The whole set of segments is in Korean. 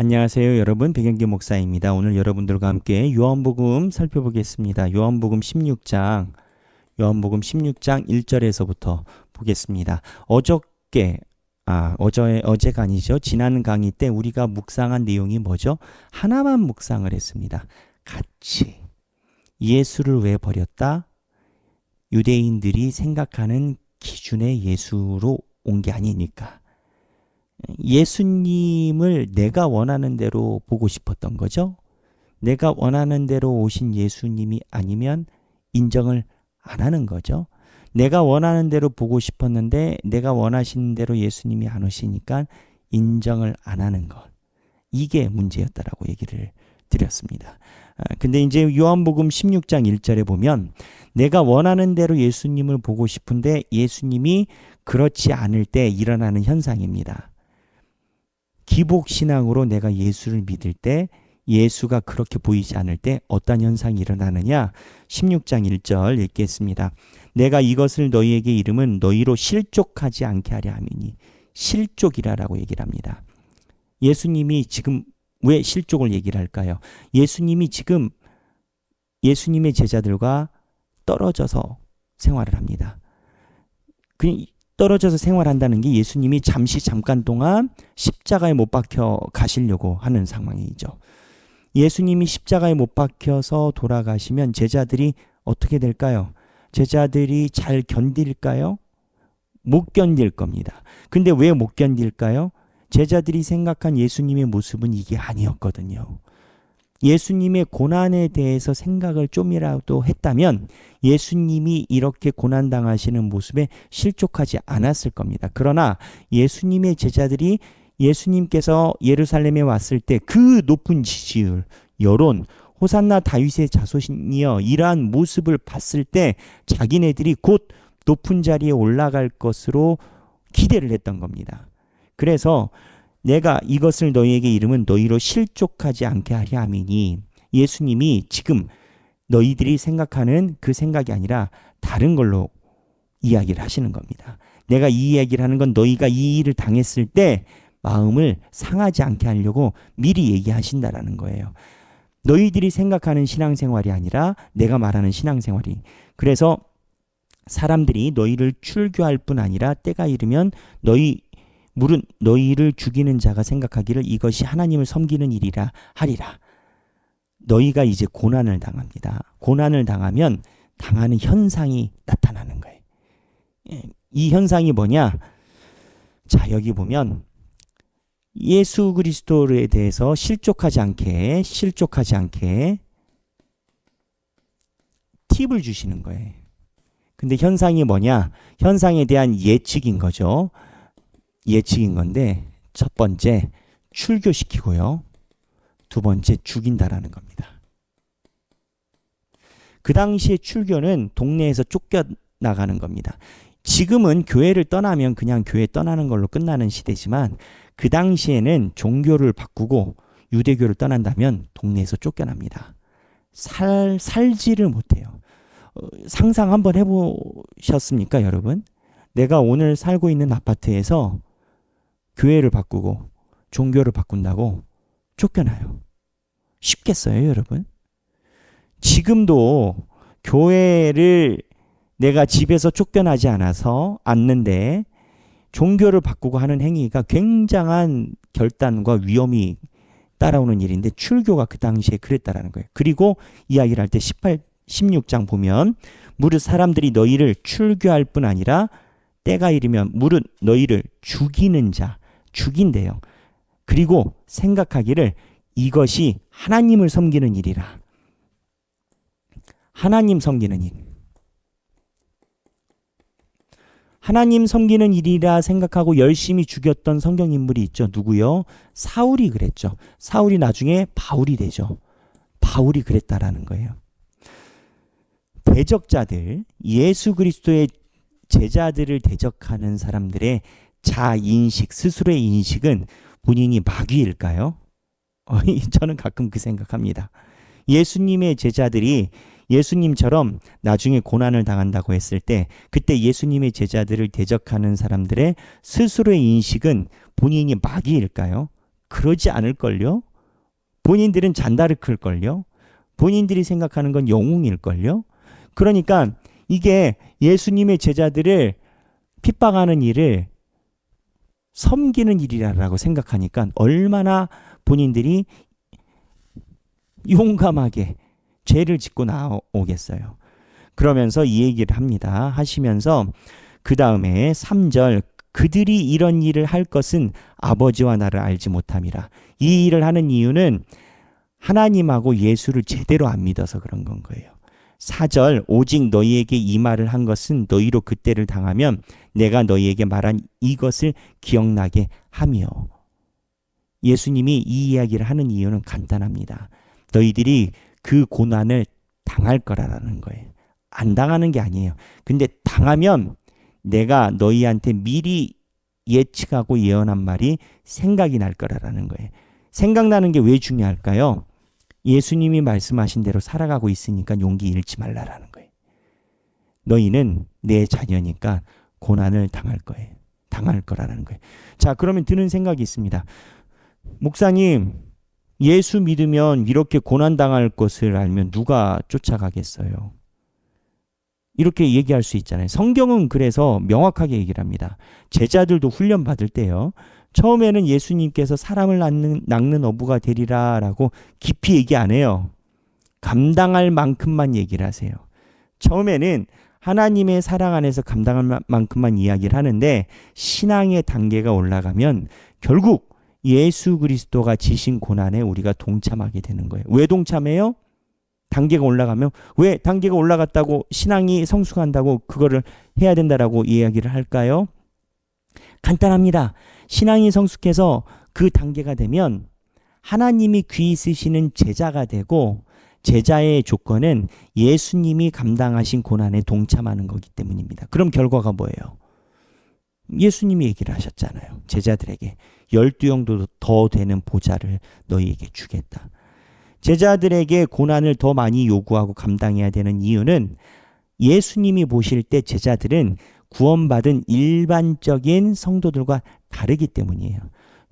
안녕하세요, 여러분. 백영기 목사입니다. 오늘 여러분들과 함께 요한복음 살펴보겠습니다. 요한복음 16장 1절에서부터 보겠습니다. 어제가 아니죠. 지난 강의 때 우리가 묵상한 내용이 뭐죠? 하나만 묵상을 했습니다. 같이. 예수를 왜 버렸다? 유대인들이 생각하는 기준의 예수로 온 게 아니니까. 예수님을 내가 원하는 대로 보고 싶었던 거죠. 내가 원하는 대로 오신 예수님이 아니면 인정을 안 하는 거죠. 내가 원하는 대로 보고 싶었는데 내가 원하시는 대로 예수님이 안 오시니까 인정을 안 하는 것. 이게 문제였다라고 얘기를 드렸습니다. 근데 이제 요한복음 16장 1절에 보면 내가 원하는 대로 예수님을 보고 싶은데 예수님이 그렇지 않을 때 일어나는 현상입니다. 기복신앙으로 내가 예수를 믿을 때 예수가 그렇게 보이지 않을 때 어떤 현상이 일어나느냐? 16장 1절 읽겠습니다. 내가 이것을 너희에게 이름은 너희로 실족하지 않게 하려 함이니. 실족이라고 얘기를 합니다. 예수님이 지금 왜 실족을 얘기를 할까요? 예수님이 지금 예수님의 제자들과 떨어져서 생활을 합니다. 떨어져서 생활한다는 게 예수님이 잠깐 동안 십자가에 못 박혀 가시려고 하는 상황이죠. 예수님이 십자가에 못 박혀서 돌아가시면 제자들이 어떻게 될까요? 제자들이 잘 견딜까요? 못 견딜 겁니다. 근데 왜 못 견딜까요? 제자들이 생각한 예수님의 모습은 이게 아니었거든요. 예수님의 고난에 대해서 생각을 좀이라도 했다면 예수님이 이렇게 고난당하시는 모습에 실족하지 않았을 겁니다. 그러나 예수님의 제자들이 예수님께서 예루살렘에 왔을 때 그 높은 지지율, 여론, 호산나 다윗의 자손이여 이러한 모습을 봤을 때 자기네들이 곧 높은 자리에 올라갈 것으로 기대를 했던 겁니다. 그래서 내가 이것을 너희에게 이름은 너희로 실족하지 않게 하려 함이니 예수님이 지금 너희들이 생각하는 그 생각이 아니라 다른 걸로 이야기를 하시는 겁니다. 내가 이 이야기를 하는 건 너희가 이 일을 당했을 때 마음을 상하지 않게 하려고 미리 얘기하신다라는 거예요. 너희들이 생각하는 신앙생활이 아니라 내가 말하는 신앙생활이. 그래서 사람들이 너희를 출교할 뿐 아니라 때가 이르면 너희를 죽이는 자가 생각하기를 이것이 하나님을 섬기는 일이라 하리라. 너희가 이제 고난을 당합니다. 고난을 당하면 당하는 현상이 나타나는 거예요. 이 현상이 뭐냐? 자, 여기 보면 예수 그리스도에 대해서 실족하지 않게 팁을 주시는 거예요. 근데 현상이 뭐냐? 현상에 대한 예측인 거죠. 예측인 건데 첫 번째 출교시키고요. 두 번째 죽인다라는 겁니다. 그 당시에 출교는 동네에서 쫓겨나가는 겁니다. 지금은 교회를 떠나면 그냥 교회 떠나는 걸로 끝나는 시대지만 그 당시에는 종교를 바꾸고 유대교를 떠난다면 동네에서 쫓겨납니다. 살지를 못해요. 상상 한번 해보셨습니까, 여러분? 내가 오늘 살고 있는 아파트에서 교회를 바꾸고 종교를 바꾼다고 쫓겨나요. 쉽겠어요, 여러분? 지금도 교회를 내가 집에서 쫓겨나지 않는데 종교를 바꾸고 하는 행위가 굉장한 결단과 위험이 따라오는 일인데 출교가 그 당시에 그랬다라는 거예요. 그리고 이야기를 할 때 16장 보면 무릇 사람들이 너희를 출교할 뿐 아니라 때가 이르면 무릇 너희를 죽인대요. 그리고 생각하기를 이것이 하나님을 섬기는 일이라. 하나님 섬기는 일. 하나님 섬기는 일이라 생각하고 열심히 죽였던 성경인물이 있죠. 누구요? 사울이 그랬죠. 사울이 나중에 바울이 되죠. 바울이 그랬다라는 거예요. 대적자들, 예수 그리스도의 제자들을 대적하는 사람들의 자인식, 스스로의 인식은 본인이 마귀일까요? 저는 가끔 그 생각합니다. 예수님의 제자들이 예수님처럼 나중에 고난을 당한다고 했을 때 그때 예수님의 제자들을 대적하는 사람들의 스스로의 인식은 본인이 마귀일까요? 그러지 않을걸요? 본인들은 잔다르크일걸요? 본인들이 생각하는 건 영웅일걸요? 그러니까 이게 예수님의 제자들을 핍박하는 일을 섬기는 일이라고 생각하니까 얼마나 본인들이 용감하게 죄를 짓고 나오겠어요. 그러면서 이 얘기를 합니다. 하시면서 그 다음에 3절, 그들이 이런 일을 할 것은 아버지와 나를 알지 못함이라. 이 일을 하는 이유는 하나님하고 예수를 제대로 안 믿어서 그런 건 거예요. 4절, 오직 너희에게 이 말을 한 것은 너희로 그때를 당하면 내가 너희에게 말한 이것을 기억나게 하며. 예수님이 이 이야기를 하는 이유는 간단합니다. 너희들이 그 고난을 당할 거라는 거예요. 안 당하는 게 아니에요. 근데 당하면 내가 너희한테 미리 예측하고 예언한 말이 생각이 날 거라는 거예요. 생각나는 게 왜 중요할까요? 예수님이 말씀하신 대로 살아가고 있으니까 용기 잃지 말라라는 거예요. 너희는 내 자녀니까 고난을 당할 거예요. 당할 거라는 거예요. 자, 그러면 드는 생각이 있습니다. 목사님, 예수 믿으면 이렇게 고난 당할 것을 알면 누가 쫓아가겠어요? 이렇게 얘기할 수 있잖아요. 성경은 그래서 명확하게 얘기를 합니다. 제자들도 훈련 받을 때요. 처음에는 예수님께서 사람을 낚는 어부가 되리라 라고 깊이 얘기 안 해요. 감당할 만큼만 얘기를 하세요. 처음에는 하나님의 사랑 안에서 감당할 만큼만 이야기를 하는데 신앙의 단계가 올라가면 결국 예수 그리스도가 지신 고난에 우리가 동참하게 되는 거예요. 왜 동참해요? 단계가 올라가면. 왜 단계가 올라갔다고 신앙이 성숙한다고 그거를 해야 된다라고 이야기를 할까요? 간단합니다. 신앙이 성숙해서 그 단계가 되면 하나님이 귀히 쓰시는 제자가 되고 제자의 조건은 예수님이 감당하신 고난에 동참하는 거기 때문입니다. 그럼 결과가 뭐예요? 예수님이 얘기를 하셨잖아요. 제자들에게 12영도 더 되는 보좌를 너희에게 주겠다. 제자들에게 고난을 더 많이 요구하고 감당해야 되는 이유는 예수님이 보실 때 제자들은 구원받은 일반적인 성도들과 다르기 때문이에요.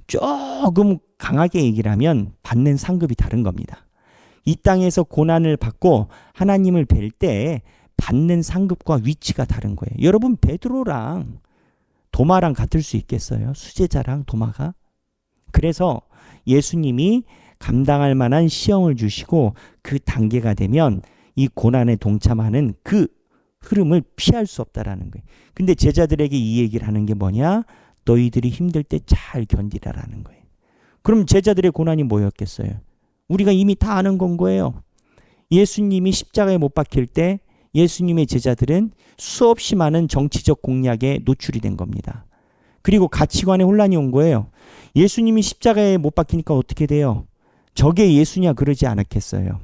조금 강하게 얘기를 하면 받는 상급이 다른 겁니다. 이 땅에서 고난을 받고 하나님을 뵐 때 받는 상급과 위치가 다른 거예요. 여러분, 베드로랑 도마랑 같을 수 있겠어요? 수제자랑 도마가? 그래서 예수님이 감당할 만한 시험을 주시고 그 단계가 되면 이 고난에 동참하는 그 흐름을 피할 수 없다라는 거예요. 근데 제자들에게 이 얘기를 하는 게 뭐냐? 너희들이 힘들 때 잘 견디라라는 거예요. 그럼 제자들의 고난이 뭐였겠어요? 우리가 이미 다 아는 건 거예요. 예수님이 십자가에 못 박힐 때 예수님의 제자들은 수없이 많은 정치적 공략에 노출이 된 겁니다. 그리고 가치관에 혼란이 온 거예요. 예수님이 십자가에 못 박히니까 어떻게 돼요? 저게 예수냐 그러지 않았겠어요.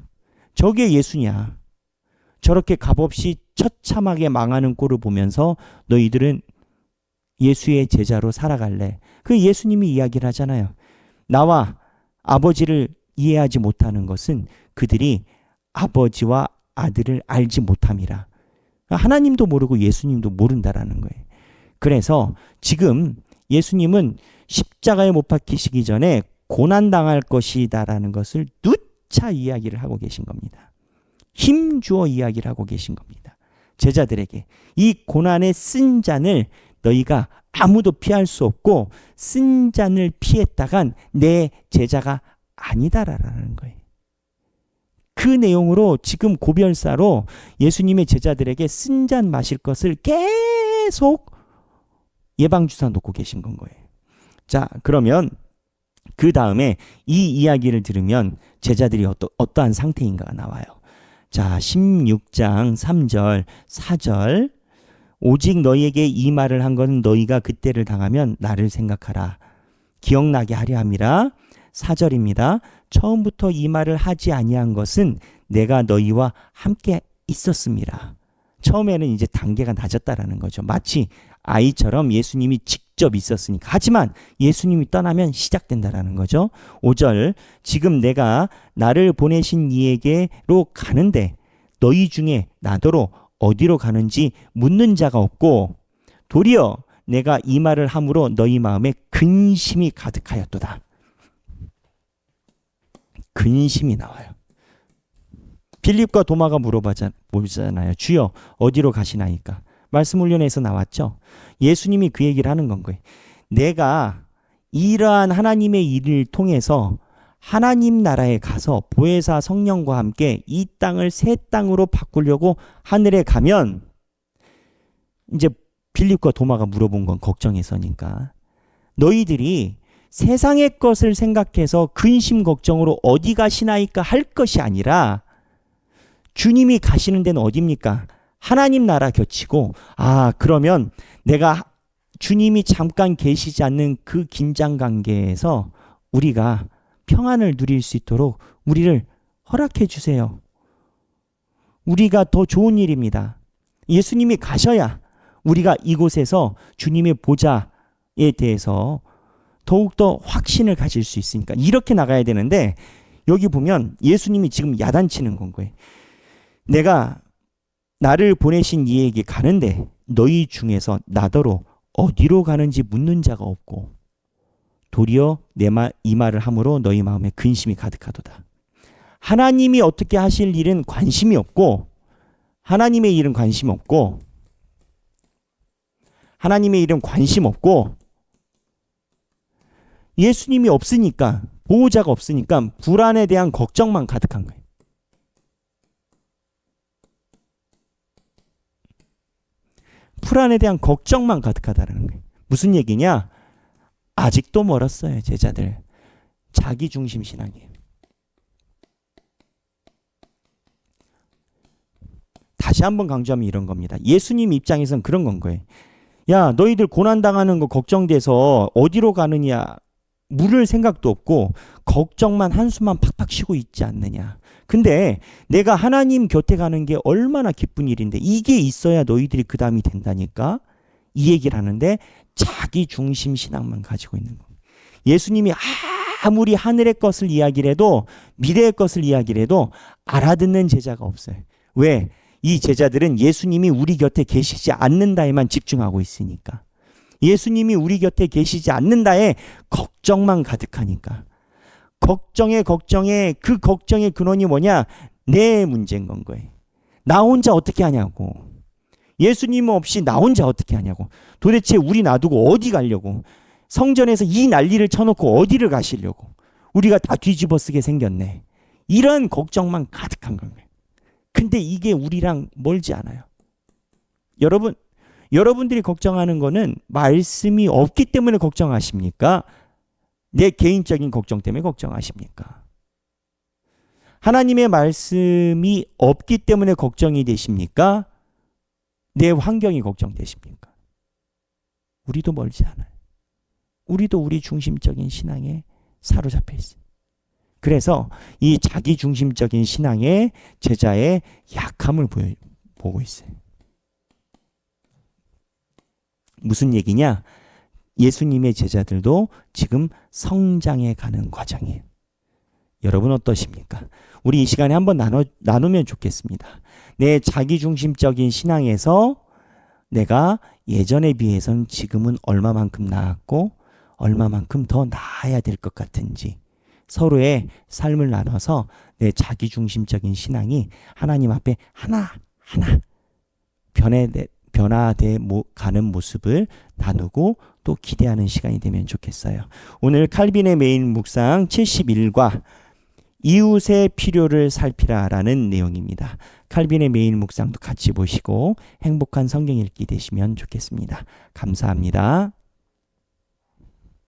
저게 예수냐. 저렇게 값없이 처참하게 망하는 꼴을 보면서 너희들은 예수의 제자로 살아갈래. 그 예수님이 이야기를 하잖아요. 나와 아버지를 이해하지 못하는 것은 그들이 아버지와 아들을 알지 못함이라. 하나님도 모르고 예수님도 모른다라는 거예요. 그래서 지금 예수님은 십자가에 못 박히시기 전에 고난당할 것이다라는 것을 누차 이야기를 하고 계신 겁니다. 힘주어 이야기를 하고 계신 겁니다. 제자들에게 이 고난의 쓴 잔을 너희가 아무도 피할 수 없고 쓴 잔을 피했다간 내 제자가 아니다라는 거예요. 그 내용으로 지금 고별사로 예수님의 제자들에게 쓴 잔 마실 것을 계속 예방주사 놓고 계신 건 거예요. 자, 그러면 그 다음에 이 이야기를 들으면 제자들이 어떠한 상태인가가 나와요. 자, 16장 3절 4절 오직 너희에게 이 말을 한 것은 너희가 그때를 당하면 나를 생각하라. 기억나게 하려 함이라. 4절입니다. 처음부터 이 말을 하지 아니한 것은 내가 너희와 함께 있었습니다. 처음에는 이제 단계가 낮았다라는 거죠. 마치 아이처럼 예수님이 직접 있었으니까. 하지만 예수님이 떠나면 시작된다라는 거죠. 5절 지금 내가 나를 보내신 이에게로 가는데 너희 중에 나더러 어디로 가는지 묻는 자가 없고 도리어 내가 이 말을 함으로 너희 마음에 근심이 가득하였도다. 근심이 나와요. 빌립과 도마가 물어보잖아요. 주여 어디로 가시나이까? 말씀 훈련에서 나왔죠. 예수님이 그 얘기를 하는 건 거예요. 내가 이러한 하나님의 일을 통해서 하나님 나라에 가서 보혜사 성령과 함께 이 땅을 새 땅으로 바꾸려고 하늘에 가면, 이제 빌립과 도마가 물어본 건 걱정해서니까, 너희들이 세상의 것을 생각해서 근심 걱정으로 어디 가시나이까 할 것이 아니라 주님이 가시는 데는 어디입니까? 하나님 나라 곁이고, 그러면 내가 주님이 잠깐 계시지 않는 그 긴장 관계에서 우리가 평안을 누릴 수 있도록 우리를 허락해 주세요. 우리가 더 좋은 일입니다. 예수님이 가셔야 우리가 이곳에서 주님의 보좌에 대해서 더욱더 확신을 가질 수 있으니까 이렇게 나가야 되는데, 여기 보면 예수님이 지금 야단치는 건 거예요. 내가 나를 보내신 이에게 가는데 너희 중에서 나더러 어디로 가는지 묻는 자가 없고 도리어 이 말을 함으로 너희 마음에 근심이 가득하도다. 하나님이 어떻게 하실 일은 관심이 없고, 하나님의 일은 관심 없고, 하나님의 일은 관심 없고, 예수님이 없으니까, 보호자가 없으니까 불안에 대한 걱정만 가득한 거예요. 불안에 대한 걱정만 가득하다는 거예요. 무슨 얘기냐? 아직도 멀었어요, 제자들. 자기중심 신앙이에요. 다시 한번 강조하면 이런 겁니다. 예수님 입장에서는 그런 건 거예요. 야, 너희들 고난당하는 거 걱정돼서 어디로 가느냐 물을 생각도 없고 걱정만 한숨만 팍팍 쉬고 있지 않느냐. 근데 내가 하나님 곁에 가는 게 얼마나 기쁜 일인데 이게 있어야 너희들이 그 다음이 된다니까. 이 얘기를 하는데 자기 중심 신앙만 가지고 있는 거예요. 예수님이 아무리 하늘의 것을 이야기를 해도, 미래의 것을 이야기를 해도 알아듣는 제자가 없어요. 왜? 이 제자들은 예수님이 우리 곁에 계시지 않는다에만 집중하고 있으니까. 예수님이 우리 곁에 계시지 않는다에 걱정만 가득하니까. 걱정에 그 걱정의 근원이 뭐냐? 내 문제인 건 거예요. 나 혼자 어떻게 하냐고. 예수님 없이 나 혼자 어떻게 하냐고. 도대체 우리 놔두고 어디 가려고. 성전에서 이 난리를 쳐놓고 어디를 가시려고. 우리가 다 뒤집어 쓰게 생겼네. 이런 걱정만 가득한 거예요. 근데 이게 우리랑 멀지 않아요. 여러분들이 걱정하는 거는 말씀이 없기 때문에 걱정하십니까? 내 개인적인 걱정 때문에 걱정하십니까? 하나님의 말씀이 없기 때문에 걱정이 되십니까? 내 환경이 걱정되십니까? 우리도 멀지 않아요. 우리도 우리 중심적인 신앙에 사로잡혀 있어요. 그래서 이 자기 중심적인 신앙의 제자의 약함을 보고 있어요. 무슨 얘기냐? 예수님의 제자들도 지금 성장해 가는 과정이에요. 여러분 어떠십니까? 우리 이 시간에 한번 나누면 좋겠습니다. 내 자기중심적인 신앙에서 내가 예전에 비해서는 지금은 얼마만큼 나았고 얼마만큼 더 나아야 될 것 같은지 서로의 삶을 나눠서 내 자기중심적인 신앙이 하나님 앞에 하나하나 변화돼 가는 모습을 나누고 또 기대하는 시간이 되면 좋겠어요. 오늘 칼빈의 메인 묵상 71과 이웃의 필요를 살피라라는 내용입니다. 칼빈의 메인 묵상도 같이 보시고 행복한 성경 읽기 되시면 좋겠습니다. 감사합니다.